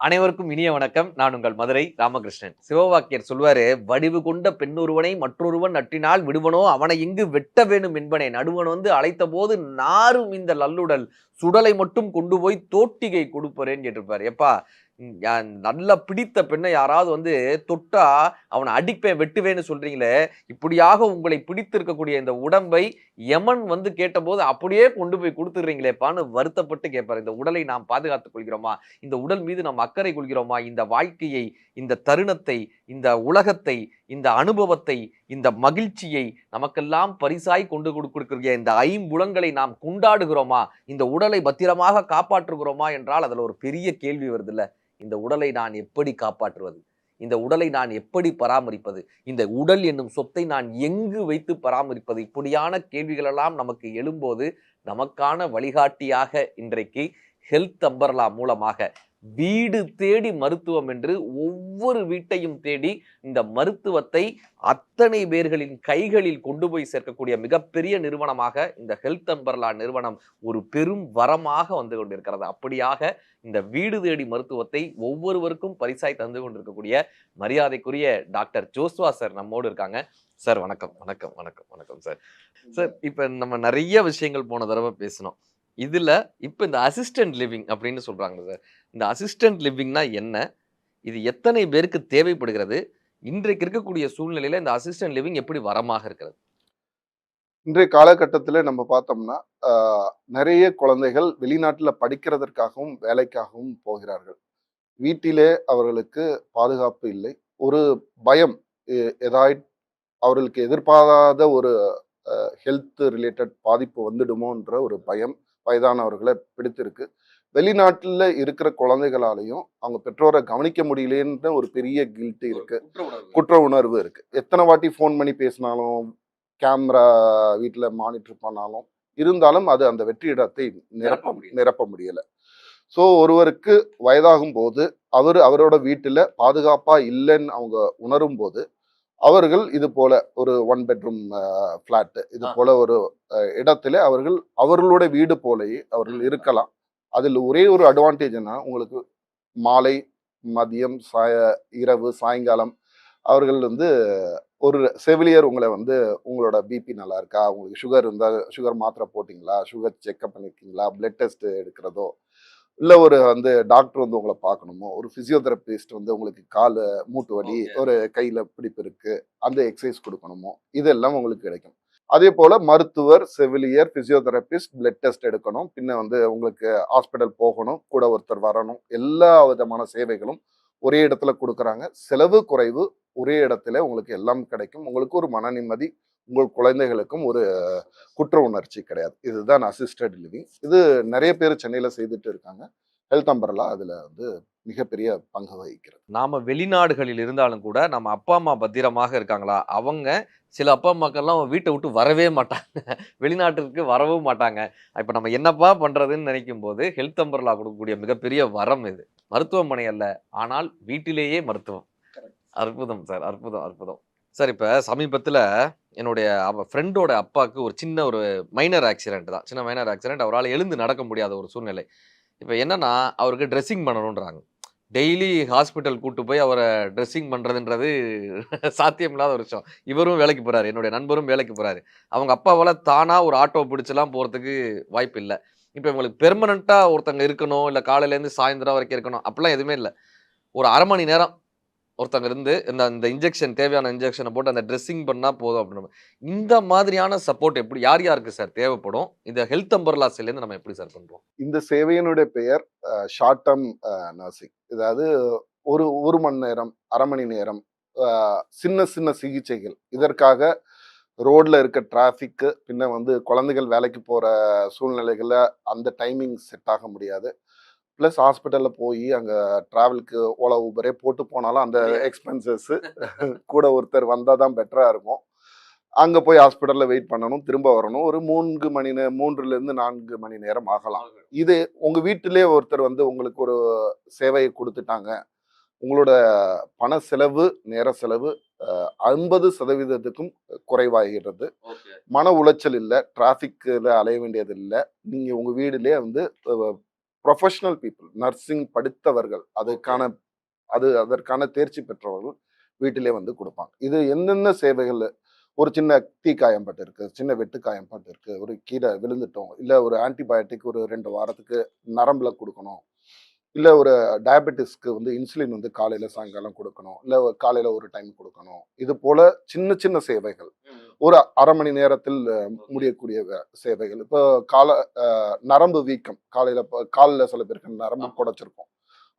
அனைவருக்கும் இனிய வணக்கம். நான் உங்கள் மதுரை ராமகிருஷ்ணன். சிவவாக்கியர் சொல்வாரு, "வடிவு கொண்ட பெண்ணொருவனை மற்றொருவன் நட்டினால் விடுவனோ அவனை இங்கு வெட்ட வேணும் என்பனே. நடுவன் வந்து அழைத்தபோது நாறும் இந்த நல்லுடல் சுடலை மட்டும் கொண்டு போய் தோட்டிகை கொடுப்பரேன்னு" கேட்டிருப்பாரு. எப்பா நல்லா பிடித்த பெண்ணை யாராவது வந்து தொட்டா அவனை அடிப்பேன் வெட்டுவேன்னு சொல்றீங்களே, இப்படியாக உங்களை பிடித்திருக்கக்கூடிய இந்த உடம்பை யமன் வந்து கேட்டபோது அப்படியே கொண்டு போய் கொடுத்துடுறீங்களேப்பான்னு வருத்தப்பட்டு கேட்பாரு. இந்த உடலை நாம் பாதுகாத்துக் கொள்கிறோமா? இந்த உடல் மீது நாம் அக்கறை கொள்கிறோமா? இந்த வாழ்க்கையை, இந்த தருணத்தை, இந்த உலகத்தை, இந்த அனுபவத்தை, இந்த மகிழ்ச்சியை நமக்கெல்லாம் பரிசாய் கொண்டு கொடுக்கிற இந்த ஐம்புலன்களை நாம் கொண்டாடுகிறோமா? இந்த உடலை பத்திரமாக காப்பாற்றுகிறோமா என்றால் அதுல ஒரு பெரிய கேள்வி வருதுல்ல. இந்த உடலை நான் எப்படி காப்பாற்றுவது? இந்த உடலை நான் எப்படி பராமரிப்பது? இந்த உடல் என்னும் சொத்தை நான் எங்கு வைத்து பராமரிப்பது? இப்படியான கேள்விகள் எல்லாம் நமக்கு எழும்போது நமக்கான வழிகாட்டியாக இன்றைக்கு ஹெல்த் அம்பர்லா மூலமாக வீடு தேடி மருத்துவம் என்று ஒவ்வொரு வீட்டையும் தேடி இந்த மருத்துவத்தை அத்தனை பேர்களின் கைகளில் கொண்டு போய் சேர்க்கக்கூடிய மிகப்பெரிய நிறுவனமாக இந்த ஹெல்த் அம்பர்லா நிறுவனம் ஒரு பெரும் வரமாக வந்து கொண்டிருக்கிறது. அப்படியாக இந்த வீடு தேடி மருத்துவத்தை ஒவ்வொருவருக்கும் பரிசாய் தந்து கொண்டிருக்கக்கூடிய மரியாதைக்குரிய டாக்டர் ஜோஸ்வா சார் நம்மோடு இருக்காங்க. சார் வணக்கம் வணக்கம் வணக்கம் வணக்கம் சார். சார் இப்ப நம்ம நிறைய விஷயங்கள் போன தடவை பேசணும். இதுல இப்ப இந்த அசிஸ்டன்ட் லிவிங் அப்படின்னு சொல்றாங்க சார். இந்த அசிஸ்டன்ட் லிவிங்னா என்ன? இது எத்தனை பேருக்கு தேவைப்படுகிறது? இன்றைக்கு இருக்கக்கூடிய சூழ்நிலையில இந்த அசிஸ்டன்ட் லிவிங் எப்படி வரமாக இருக்கிறது? இன்றைய காலகட்டத்தில் நம்ம பார்த்தோம்னா நிறைய குழந்தைகள் வெளிநாட்டில் படிக்கிறதற்காகவும் வேலைக்காகவும் போகிறார்கள். வீட்டிலே அவர்களுக்கு பாதுகாப்பு இல்லை. ஒரு பயம், ஏதாய் அவர்களுக்கு எதிர்பாராத ஒரு ஹெல்த் ரிலேட்டட் பாதிப்பு வந்துடுமோன்ற ஒரு பயம் வயதானவர்களை பிடித்திருக்கு. வெளிநாட்டில் இருக்கிற குழந்தைகளாலையும் அவங்க பெற்றோரை கவனிக்க முடியலன்ற ஒரு பெரிய கில்ட் இருக்கு, குற்ற உணர்வு இருக்கு. எத்தனை வாட்டி ஃபோன் பண்ணி பேசினாலும், கேமரா வீட்டில் மானிட்டர் பண்ணாலும் இருந்தாலும் அது அந்த வெற்றிடத்தை நிரப்ப முடியல. ஸோ ஒருவருக்கு வயதாகும் போது அவரோட வீட்டில் பாதுகாப்பா இல்லைன்னு அவங்க உணரும் போது அவர்கள் இது போல ஒரு 1 பெட்ரூம் ஃபிளாட் இது போல ஒரு இடத்துல அவர்களுடைய வீடு போலயே அவர்கள் இருக்கலாம். அதில் ஒரே ஒரு அட்வான்டேஜ் என்ன, உங்களுக்கு மாலை, மதியம், இரவு, சாயங்காலம் அவர்கள் வந்து ஒரு செவிலியர் உங்களை வந்து உங்களோட பிபி நல்லா இருக்கா, உங்களுக்கு சுகர் இருந்தால் சுகர் மாத்திரை போட்டிங்களா, சுகர் செக்அப் பண்ணியிருக்கீங்களா, பிளட் டெஸ்ட் எடுக்கிறதோ, இல்லை ஒரு வந்து டாக்டர் வந்து உங்களை பார்க்கணுமோ, ஒரு ஃபிசியோதெரபிஸ்ட் வந்து உங்களுக்கு கால் மூட்டு வலி, ஒரு கையில் பிடிப்பு இருக்குது அந்த எக்ஸசைஸ் கொடுக்கணுமோ, இதெல்லாம் உங்களுக்கு கிடைக்கும். அதே போல் மருத்துவர், செவிலியர், ஃபிசியோதெரபிஸ்ட், பிளட் டெஸ்ட் எடுக்கணும், பின்ன வந்து உங்களுக்கு ஹாஸ்பிட்டல் போகணும், கூட ஒருத்தர் வரணும், எல்லா விதமான சேவைகளும் ஒரே இடத்துல கொடுக்குறாங்க. செலவு குறைவு, ஒரே இடத்துல உங்களுக்கு எல்லாம் கிடைக்கும். உங்களுக்கு ஒரு மன நிம்மதி, உங்கள் குழந்தைகளுக்கும் ஒரு குற்ற உணர்ச்சி கிடையாது. இதுதான் அசிஸ்டட் லிவிங். இது நிறைய பேர் சென்னையில் செய்துட்டு இருக்காங்க. ஹெல்த் அம்பர்லா அதில் வந்து மிகப்பெரிய பங்கு வகிக்கிறது. நாம வெளிநாடுகளில் இருந்தாலும் கூட நம்ம அப்பா அம்மா பத்திரமாக இருக்காங்களா? அவங்க சில அப்பா அம்மாக்கள்லாம் வீட்டை விட்டு வரவே மாட்டாங்க. வெளிநாட்டுக்கு வரவும் மாட்டாங்க. இப்ப நம்ம என்னப்பா பண்றதுன்னு நினைக்கும் போது ஹெல்த் அம்பர்லா கொடுக்கக்கூடிய மிகப்பெரிய வரம் இது. மருத்துவமனை அல்ல, ஆனால் வீட்டிலேயே மருத்துவம். அற்புதம் சார், அற்புதம் அற்புதம். சார் இப்ப சமீபத்துல என்னுடைய ஃப்ரெண்டோட அப்பாவுக்கு ஒரு சின்ன ஒரு மைனர் ஆக்சிடென்ட் தான். சின்ன மைனர் ஆக்சிடென்ட். அவரால் எழுந்து நடக்க முடியாத ஒரு சூழ்நிலை. இப்ப என்னன்னா அவருக்கு ட்ரெஸ்ஸிங் பண்ணணுன்றாங்க. டெய்லி ஹாஸ்பிட்டல் கூட்டு போய் அவரை ட்ரெஸ்ஸிங் பண்ணுறதுன்றது சாத்தியமில்லாத ஒரு விஷயம். இவரும் வேலைக்கு போகிறாரு, என்னுடைய நண்பரும் வேலைக்கு போகிறாரு. அவங்க அப்பாவால் தானாக ஒரு ஆட்டோ பிடிச்சலாம் போகிறதுக்கு வாய்ப்பு இல்லை. இப்போ இவங்களுக்கு பெர்மனண்ட்டாக ஒருத்தங்க இருக்கணும், இல்லை காலையிலேருந்து சாயந்தரம் வரைக்கும் இருக்கணும் அப்படிலாம் எதுவுமே இல்லை. ஒரு அரை மணி நேரம் ஒருத்தங்க இருந்து இந்த இன்ஜெக்ஷன் தேவையான இன்ஜெக்ஷனை போட்டு அந்த ட்ரெஸ்ஸிங் பண்ணால் போதும் அப்படின்னு. இந்த மாதிரியான சப்போர்ட் எப்படி யார் யாருக்கு சார் தேவைப்படும்? இந்த ஹெல்த் அம்பர்லா செல்லேருந்து நம்ம எப்படி சார் பண்ணுறோம்? இந்த சேவையினுடைய பெயர் ஷார்ட் டேர்ம் நர்சிங். அதாவது ஒரு மணி நேரம், அரை மணி நேரம் சின்ன சின்ன சிகிச்சைகள். இதற்காக ரோட்ல இருக்க டிராஃபிக்கு, பின்ன வந்து குழந்தைகள் வேலைக்கு போகிற சூழ்நிலைகளில் அந்த டைமிங் செட் ஆக முடியாது. ப்ளஸ் ஹாஸ்பிட்டலில் போய் அங்கே ட்ராவலுக்கு ஓலா ஊபரே போட்டு போனாலும் அந்த எக்ஸ்பென்சஸ்ஸு கூட ஒருத்தர் வந்தால் தான் பெட்டராக இருக்கும். அங்கே போய் ஹாஸ்பிட்டலில் வெயிட் பண்ணணும், திரும்ப வரணும். ஒரு 3லேருந்து 4 மணி நேரம் ஆகலாம். இது உங்கள் வீட்டிலே ஒருத்தர் வந்து உங்களுக்கு ஒரு சேவையை கொடுத்துட்டாங்க. உங்களோட பண செலவு, நேர செலவு 50% குறைவாகிறது. மன உளைச்சல் இல்லை, டிராஃபிக்கில் அலைய வேண்டியது இல்லை. நீங்கள் உங்கள் வீட்டிலே வந்து ப்ரொஃபஷனல் பீப்புள், நர்சிங் படித்தவர்கள், அதற்கான தேர்ச்சி பெற்றவர்கள் வீட்டிலே வந்து கொடுப்பாங்க. இது என்னென்ன சேவைகள், ஒரு சின்ன தீக்காயம் பட்டு இருக்கு, சின்ன வெட்டு காயம் பட்டு இருக்கு, ஒரு கீழே விழுந்துட்டோம், இல்ல ஒரு ஆன்டிபயோட்டிக் ஒரு 2 வாரத்துக்கு நரம்புல கொடுக்கணும், இல்ல ஒரு டயபெட்டிஸ்க்கு வந்து இன்சுலின் வந்து காலையில சாயங்காலம் கொடுக்கணும், இல்ல காலையில ஒரு டைம் கொடுக்கணும். இது போல சின்ன சின்ன சேவைகள் ஒரு அரை மணி நேரத்தில் முடியக்கூடிய சேவைகள். இப்போ நரம்பு வீக்கம், காலில் சில பேருக்கு நரம்பு குடைச்சிருக்கும்,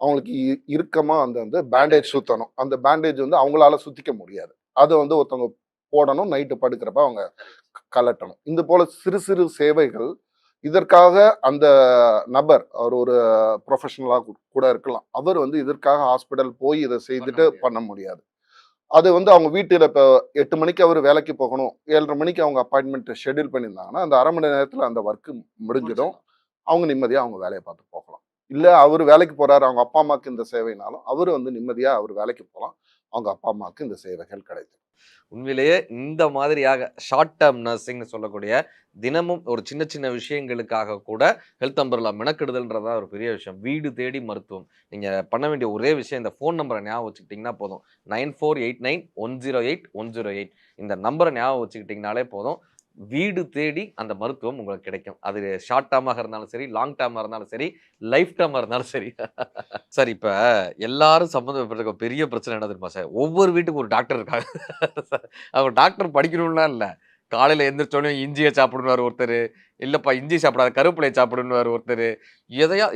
அவங்களுக்கு இறுக்கமா அந்த வந்து பேண்டேஜ் சுத்தணும். அந்த பேண்டேஜ் வந்து அவங்களால சுத்திக்க முடியாது, அதை வந்து ஒருத்தவங்க போடணும், நைட்டு படுக்கிறப்ப அவங்க கலட்டணும். இந்த போல சிறு சிறு சேவைகள், இதற்காக அந்த நபர் அவர் ஒரு ப்ரொஃபஷனலா கூட இருக்கலாம், அவர் வந்து இதற்காக ஹாஸ்பிட்டல் போய் இதை செய்துட்டு பண்ண முடியாது. அது வந்து அவங்க வீட்டில் இப்போ 8 மணிக்கு அவர் வேலைக்கு போகணும், 7:30 மணிக்கு அவங்க அப்பாயின்மெண்ட் ஷெட்யூல் பண்ணியிருந்தாங்கன்னா அந்த அரை மணி நேரத்தில் அந்த ஒர்க்கு முடிஞ்சிடும். அவங்க நிம்மதியாக அவங்க வேலையை பார்த்து போகலாம். இல்லை அவர் வேலைக்கு போறாரு, அவங்க அப்பா அம்மாவுக்கு இந்த சேவைனாலும் அவர் வந்து நிம்மதியாக அவர் வேலைக்கு போகலாம், அவங்க அப்பா அம்மாவுக்கு இந்த சேவைகள் கிடைக்கும். உண்மையிலேயே இந்த மாதிரியாக ஷார்ட் டேர்ம் நர்சிங்னு சொல்லக்கூடிய தினமும் ஒரு சின்ன சின்ன விஷயங்களுக்காக கூட ஹெல்த் அம்பர்லா மெனக்கெடுதல்ன்றதா ஒரு பெரிய விஷயம். வீடு தேடி மருத்துவம். நீங்க பண்ண வேண்டிய ஒரே விஷயம், இந்த ஃபோன் நம்பரை ஞாபகம் வச்சுக்கிட்டிங்கன்னா போதும். 9489108108 இந்த நம்பரை ஞாபகம் வச்சுக்கிட்டிங்கனாலே போதும். வீடு தேடி அந்த மருத்துவம் உங்களுக்கு கிடைக்கும். அது ஷார்ட் டேர்மாக இருந்தாலும் சரி, லாங் டேர்மாக இருந்தாலும் சரி, லைஃப் டேர்மாக இருந்தாலும் சரி. சார் இப்ப எல்லாரும் சம்மந்தப்பட்ட பெரிய பிரச்சனை என்ன தெரியுமா சார்? ஒவ்வொரு வீட்டுக்கும் ஒரு டாக்டர் இருக்காங்க. அவங்க டாக்டர் படிக்கணும்லாம் இல்ல. காலையில எந்திரிச்சோனே இஞ்சிய சாப்பிடுவாரு ஒருத்தரு. இல்லப்பா இஞ்சி சாப்பிடாத கருவேப்பிலைய சாப்பிடுன்னுவாரு ஒருத்தரு. எதையா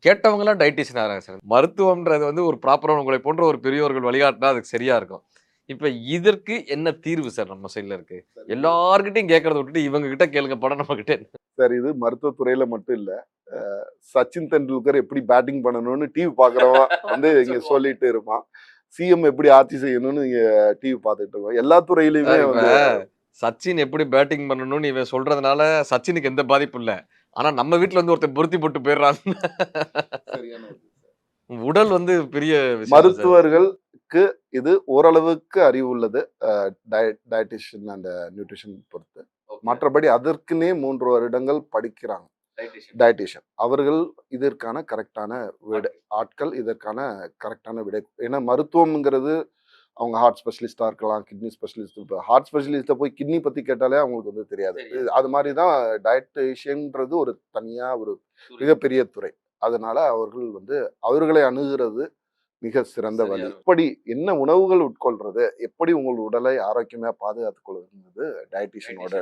கேட்டவங்கலாம் டயட்டீஷியன் ஆகுறாங்க சார். மருத்துவம்ன்றது வந்து ஒரு ப்ராப்பரா உங்களை போன்ற ஒரு பெரியவர்கள் வழிகாட்டினா அதுக்கு சரியா இருக்கும். இப்ப இதற்கு என்ன தீர்வு சார் நம்ம சைடுல இருக்கு? எல்லார்கிட்டயும் கேட்கறத விட்டுட்டு இவங்க கிட்ட கேளுங்க படம் நம்ம கிட்ட. சார் இது மருத்துவத்துறையில மட்டும் இல்ல, சச்சின் தெண்டுல்கர் எப்படி பேட்டிங் பண்ணணும்னு டிவி பாக்குறவன் வந்து இங்க சொல்லிட்டு இருப்பான், சிஎம் எப்படி ஆட்சி செய்யணும்னு இங்க டிவி பார்த்துட்டு இருக்கோம். எல்லா துறையிலுமே வந்து சச்சின் எப்படி பேட்டிங் பண்ணணும்னு இவன் சொல்றதுனால சச்சினுக்கு எந்த பாதிப்பும் இல்ல. ஆனா நம்ம வீட்டுல வந்து ஒருத்தர் பொருத்தி போட்டு போயிடுறான். உடல் வந்து பெரிய விஷயம். மருத்துவர்களுக்கு இது ஓரளவுக்கு அறிவு உள்ளது, டயட்டிஷியன் அண்ட் நியூட்ரிஷன் பொறுத்து. மற்றபடி அதற்குன்னே 3 வருடங்கள் படிக்கிறாங்க டயட்டிஷியன். அவர்கள் இதற்கான கரெக்டான ஆட்கள், இதற்கான கரெக்டான விடை. ஏன்னா மருத்துவம்ங்கிறது அவங்க ஹார்ட் ஸ்பெஷலிஸ்டா இருக்கலாம், கிட்னி ஸ்பெஷலிஸ்ட். இப்போ ஹார்ட் ஸ்பெஷலிஸ்ட்டை போய் கிட்னி பத்தி கேட்டாலே அவங்களுக்கு வந்து தெரியாது. அது மாதிரி தான் டயட்டிஷியன்ன்றது ஒரு தனியா ஒரு மிகப்பெரிய துறை. அதனால அவர்கள் வந்து அவர்களை அணுகிறது மிக சிறந்த வழி. எப்படி என்ன உணவுகள் உட்கொள்றது, எப்படி உங்கள் உடலை ஆரோக்கியமா பாதுகாத்துக் கொள்வது டயட்டிஷியனோட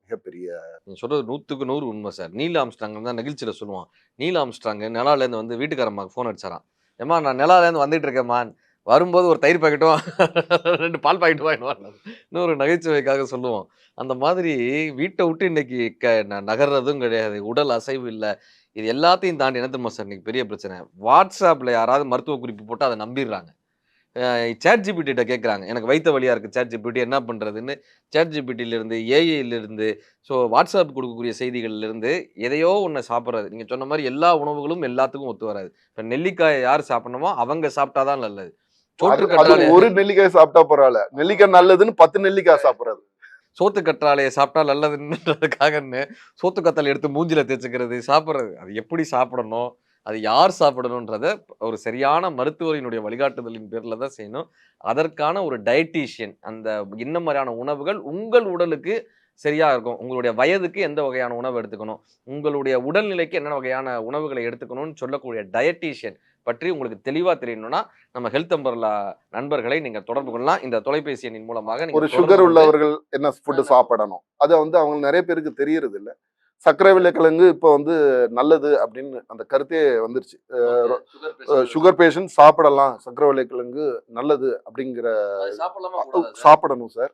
மிகப்பெரிய. நீங்க சொல்றது 100க்கு 100 உண்மை சார். நீல் ஆம்ஸ்ட்ராங் தான் நிகழ்ச்சியில சொல்லுவான். நீல் ஆம்ஸ்ட்ராங் நெலால இருந்து வந்து வீட்டுக்காரம்மாக்கு ஃபோன் அடிச்சாராம். ஏம்மா நான் நெலால இருந்து வந்துட்டு இருக்கேம்மா, வரும்போது ஒரு தயிர் பாக்கெட்டும் 2 பால் பாக்கெட்டும் வாங்கிட்டு வரணும். இன்னொரு நகைச்சுவைக்காக சொல்லுவோம். அந்த மாதிரி வீட்டை விட்டு இன்னைக்கு நகர்றதும் கிடையாது. உடல் அசைவு இல்ல. இது எல்லாத்தையும் தாண்டி என்ன தெரியுமா சார் இன்னைக்கு பெரிய பிரச்சனை? WhatsAppல யாராவது மருத்துவ குறிப்பு போட்டு அதை நம்பிடுறாங்க. சாட் ஜிபிடிட்ட கேட்குறாங்க. எனக்கு வயித்த வலியா இருக்கு சாட் ஜிபிடி என்ன பண்றதுன்னு. சாட் ஜிபிடியிலிருந்து, ஏஐலிருந்து, ஸோ வாட்ஸ்அப் கொடுக்கக்கூடிய செய்திகள்லேருந்து எதையோ ஒண்ணு சாப்பிடுறது. நீங்க சொன்ன மாரி எல்லா உணவுகளும் எல்லாத்துக்கும் ஒத்து வராது. இப்ப நெல்லிக்காய யார் சாப்பிடணுமோ அவங்க சாப்பிட்டா தான் நல்லது. சோற்று அது கற்றாழை ஒரு நெல்லிக்காய் சாப்பிட்டா பரவாயில்ல, நெல்லிக்காய் நல்லதுன்னு 10 நெல்லிக்காய் சாப்பிடுறது. சோத்து கற்றாழையை சாப்பிட்டா நல்லதுன்றதுக்காகன்னு சோத்து கத்தாழை எடுத்து மூஞ்சில தேய்ச்சுக்கிறது, சாப்பிடுறது. அது எப்படி சாப்பிடணும்? அது யார் சாப்பிடணுன்றத ஒரு சரியான மருத்துவரினுடைய வழிகாட்டுதலின் பேர்ல தான் செய்யணும். அதற்கான ஒரு டயட்டீஷியன் அந்த என்ன மாரியான உணவுகள் உங்கள் உடலுக்கு சரியா இருக்கும். உங்களுடைய வயதுக்கு எந்த வகையான உணவு எடுத்துக்கணும், உங்களுடைய உடல்நிலைக்கு என்னென்ன வகையான உணவுகளை எடுத்துக்கணும்னு சொல்லக்கூடிய டயட்டீஷியன் பற்றி உங்களுக்கு தெளிவா தெரியணும்னா, நம்ம ஹெல்த் அம்பர்லா நண்பர்களை நீங்க தொடர்பு கொள்ளலாம். இந்த தொலைபேசி எண்ணின் மூலமாக நீங்க ஒரு தொடர்பு சுகர் கொண்டு உள்ளவர்கள் என்ன ஃபுட் சாப்பிடணும், அது வந்து அவங்க நிறைய பேருக்கு தெரியறது இல்ல. சர்க்கரை விளைக்கிழங்கு இப்போ வந்து நல்லது அப்படின்னு அந்த கருத்தே வந்துருச்சு. சுகர் பேஷண்ட் சாப்பிடலாம், சர்க்கரை விளைக்கிழங்கு நல்லது அப்படிங்கிற. சாப்பிடணும் சார்.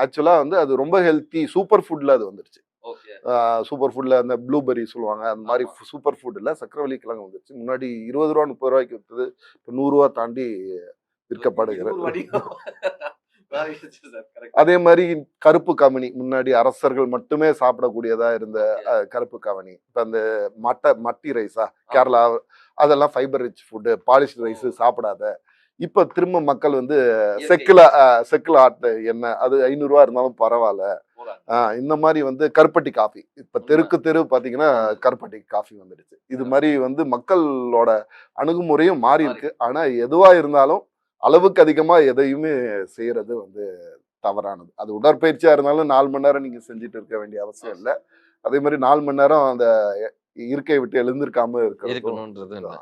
ஆக்சுவலா வந்து அது ரொம்ப ஹெல்த்தி, சூப்பர் ஃபுட்ல அது வந்துருச்சு. சூப்பர் ஃபுட்ல அந்த ப்ளூபெர்ரி சொல்லுவாங்க, அந்த மாதிரி சூப்பர் ஃபுட்ல சக்கரவள்ளி கிழங்கு வந்துருச்சு. முன்னாடி 20 ரூபா 30 ரூபாய்க்கு விற்றது, இப்போ 100 ரூபா தாண்டி விற்கப்படுகிறது. அதே மாதிரி கருப்பு கவனி, முன்னாடி அரசர்கள் மட்டுமே சாப்பிடக்கூடியதா இருந்த கருப்பு கவனி, இப்ப அந்த மட்டி ரைஸா கேரளா, அதெல்லாம் fibre rich food, polish rice சாப்பிடாத. இப்ப திரும்ப மக்கள் வந்து இயற்கை. செக்குல ஆட்டு எண்ணெய் அது 500 ரூபா இருந்தாலும் பரவாயில்ல. இந்த மாதிரி வந்து கருப்பட்டி காஃபி இப்ப தெருக்கு தெரு பாத்தீங்கன்னா கருப்பட்டி காஃபி வந்துடுச்சு. இது மாதிரி வந்து மக்களோட அணுகுமுறையும் மாறி இருக்கு. ஆனா எதுவா இருந்தாலும் அளவுக்கு அதிகமா எதையுமே செய்யறது வந்து தவறானது. அது உடற்பயிற்சியா இருந்தாலும் 4 மணி நேரம் நீங்க செஞ்சுட்டு இருக்க வேண்டிய அவசியம் இல்லை. அதே மாதிரி 4 மணி நேரம் அந்த இருக்கையை விட்டு எழுந்திருக்காம இருக்கிறதும் இருக்கணும்ன்றது இல்ல.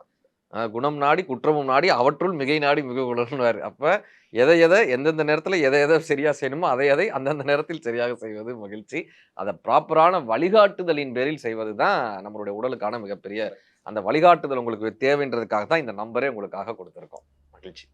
குணம் நாடி குற்றமும் நாடி அவற்றுள் மிகை நாடி மிக குணம்னுவாரு. அப்ப எதை எந்தெந்த நேரத்துல எதை சரியா செய்யணுமோ அதை அந்தந்த நேரத்தில் சரியாக செய்வது மகிழ்ச்சி. அத ப்ராப்பரான வழிகாட்டுதலின் பேரில் செய்வது தான் நம்மளுடைய உடலுக்கான மிகப்பெரிய அந்த வழிகாட்டுதல் உங்களுக்கு தேவைன்றதுக்காக தான் இந்த நம்பரே உங்களுக்காக கொடுத்திருக்கோம். மகிழ்ச்சி.